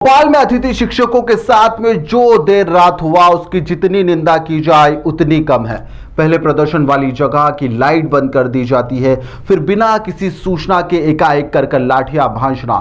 भोपाल में अतिथि शिक्षकों के साथ में जो देर रात हुआ उसकी जितनी निंदा की जाए उतनी कम है। पहले प्रदर्शन वाली जगह की लाइट बंद कर दी जाती है, फिर बिना किसी सूचना के एकाएक कर लाठियां भांजना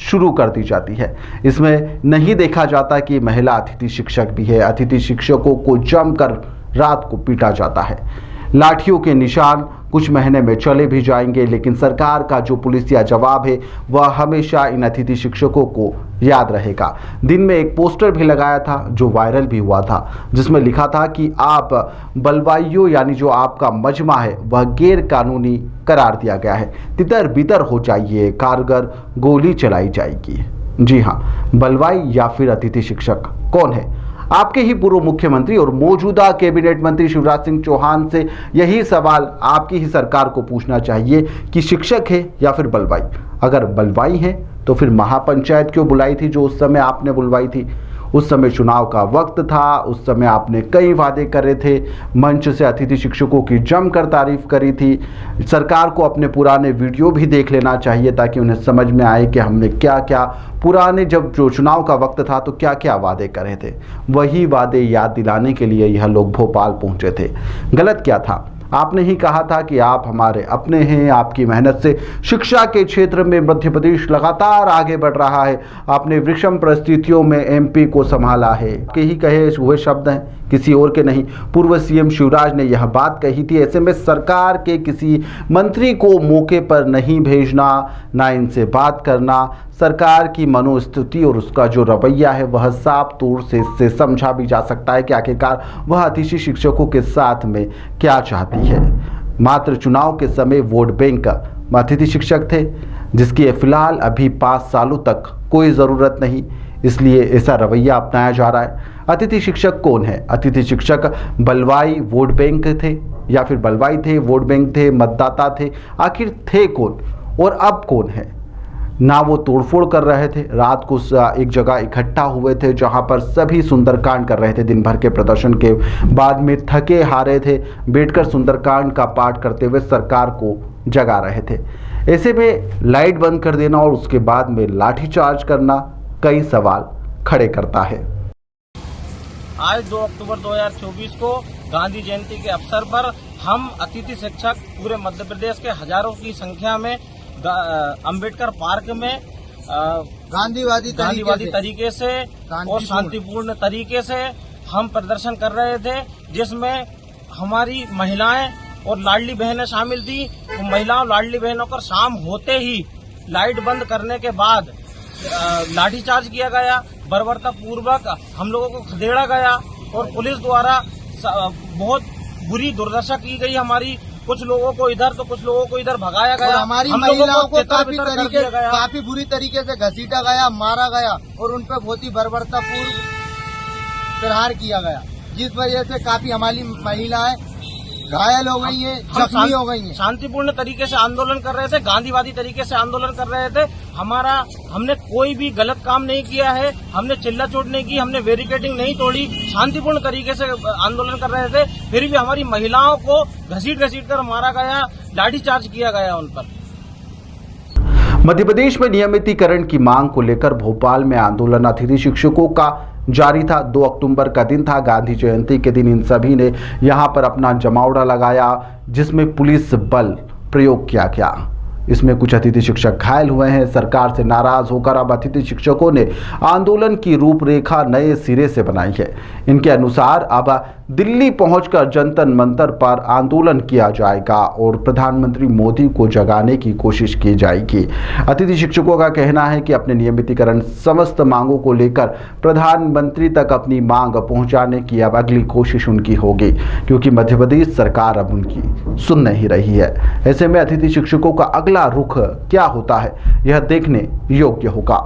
शुरू कर दी जाती है। इसमें नहीं देखा जाता कि महिला अतिथि शिक्षक भी है। अतिथि शिक्षकों को जमकर रात को पीटा जाता है। लाठियों के निशान कुछ महीने में चले भी जाएंगे, लेकिन सरकार का जो पुलिसिया जवाब है वह हमेशा इन अतिथि शिक्षकों को याद रहेगा। दिन में एक पोस्टर भी लगाया था जो वायरल भी हुआ था, जिसमें लिखा था कि आप बलवाइयों यानी जो आपका मजमा है वह गैर कानूनी करार दिया गया है, तितर बितर हो जाइए, कारगर गोली चलाई जाएगी। जी हाँ, बलवाई या फिर अतिथि शिक्षक कौन है? आपके ही पूर्व मुख्यमंत्री और मौजूदा कैबिनेट मंत्री शिवराज सिंह चौहान से यही सवाल आपकी ही सरकार को पूछना चाहिए कि शिक्षक है या फिर बलवाई। अगर बलवाई है तो फिर महापंचायत क्यों बुलाई थी जो उस समय आपने बुलवाई थी? उस समय चुनाव का वक्त था, उस समय आपने कई वादे करे थे, मंच से अतिथि शिक्षकों की जमकर तारीफ करी थी। सरकार को अपने पुराने वीडियो भी देख लेना चाहिए ताकि उन्हें समझ में आए कि हमने क्या क्या पुराने जब जो चुनाव का वक्त था तो क्या क्या वादे करे थे। वही वादे याद दिलाने के लिए यह लोग भोपाल पहुंचे थे। गलत क्या था? आपने ही कहा था कि आप हमारे अपने हैं, आपकी मेहनत से शिक्षा के क्षेत्र में मध्य प्रदेश लगातार आगे बढ़ रहा है। आपने विषम परिस्थितियों में एमपी को संभाला है। के ही कहे हुए शब्द हैं, किसी और के नहीं। पूर्व सीएम शिवराज ने यह बात कही थी। ऐसे में सरकार के किसी मंत्री को मौके पर नहीं भेजना, ना इनसे बात करना, सरकार की मनोस्थिति और उसका जो रवैया है वह साफ तौर से इससे समझा भी जा सकता है कि आखिरकार वह अतिथि शिक्षकों के साथ में क्या चाहती है। मात्र चुनाव के समय वोट बैंक अतिथि शिक्षक थे, जिसकी फिलहाल अभी 5 सालों तक कोई ज़रूरत नहीं, इसलिए ऐसा रवैया अपनाया जा रहा है। अतिथि शिक्षक कौन है? अतिथि शिक्षक बलवाई वोट बैंक थे या फिर बलवाई थे वोट बैंक थे, मतदाता थे? आखिर थे कौन और अब कौन है? ना वो तोड़फोड़ कर रहे थे, रात को एक जगह इकट्ठा हुए थे जहां पर सभी सुंदरकांड कर रहे थे। दिन भर के प्रदर्शन के बाद में थके हारे थे, बैठकर सुंदरकांड का पाठ करते हुए सरकार को जगा रहे थे। ऐसे में लाइट बंद कर देना और उसके बाद में लाठीचार्ज करना कई सवाल खड़े करता है। आज 2 अक्टूबर 2024 को गांधी जयंती के अवसर पर हम अतिथि शिक्षक पूरे मध्य प्रदेश के हजारों की संख्या में अंबेडकर पार्क में गांधीवादी तरीके से और शांतिपूर्ण तरीके से हम प्रदर्शन कर रहे थे, जिसमें हमारी महिलाएं और लाडली बहनें शामिल थी। तो महिलाओं लाडली बहनों को शाम होते ही लाइट बंद करने के बाद लाठीचार्ज किया गया, बर्बरता पूर्वक हम लोगों को खदेड़ा गया और पुलिस द्वारा बहुत बुरी दुर्दशा की गई। हमारी कुछ लोगों को इधर तो कुछ लोगों को इधर भगाया गया। हमारी महिलाओं को काफी बुरी तरीके से घसीटा गया, मारा गया और उन पर बहुत ही बर्बरतापूर्ण प्रहार किया गया, जिस वजह से काफी हमारी महिलाएं घायल हो गई हैं, जख्मी हो गई हैं। शांतिपूर्ण तरीके से आंदोलन कर रहे थे, गांधीवादी तरीके से आंदोलन कर रहे थे। हमने कोई भी गलत काम नहीं किया है, हमने चिल्ला चोट नहीं की, हमने बैरिकेडिंग नहीं तोड़ी, शांतिपूर्ण तरीके से आंदोलन कर रहे थे। फिर भी हमारी महिलाओं को घसीट कर मारा गया, लाठीचार्ज किया गया उन पर। मध्य प्रदेश में नियमितीकरण की मांग को लेकर भोपाल में आंदोलन अतिथि शिक्षकों का जारी था। 2 अक्टूबर का दिन था, गांधी जयंती के दिन इन सभी ने यहां पर अपना जमावड़ा लगाया, जिसमें पुलिस बल प्रयोग किया गया। इसमें कुछ अतिथि शिक्षक घायल हुए हैं। सरकार से नाराज होकर अब अतिथि शिक्षकों ने आंदोलन की रूपरेखा नए सिरे से बनाई है। इनके अनुसार अब दिल्ली पहुंचकर जंतर मंतर पर आंदोलन किया जाएगा और प्रधानमंत्री मोदी को जगाने की कोशिश की जाएगी। अतिथि शिक्षकों का कहना है कि अपने नियमितीकरण समस्त मांगों को लेकर प्रधानमंत्री तक अपनी मांग पहुंचाने की अब अगली कोशिश उनकी होगी, क्योंकि मध्य प्रदेश सरकार अब उनकी सुन नहीं रही है। ऐसे में अतिथि शिक्षकों का अगला रुख क्या होता है, यह देखने योग्य होगा।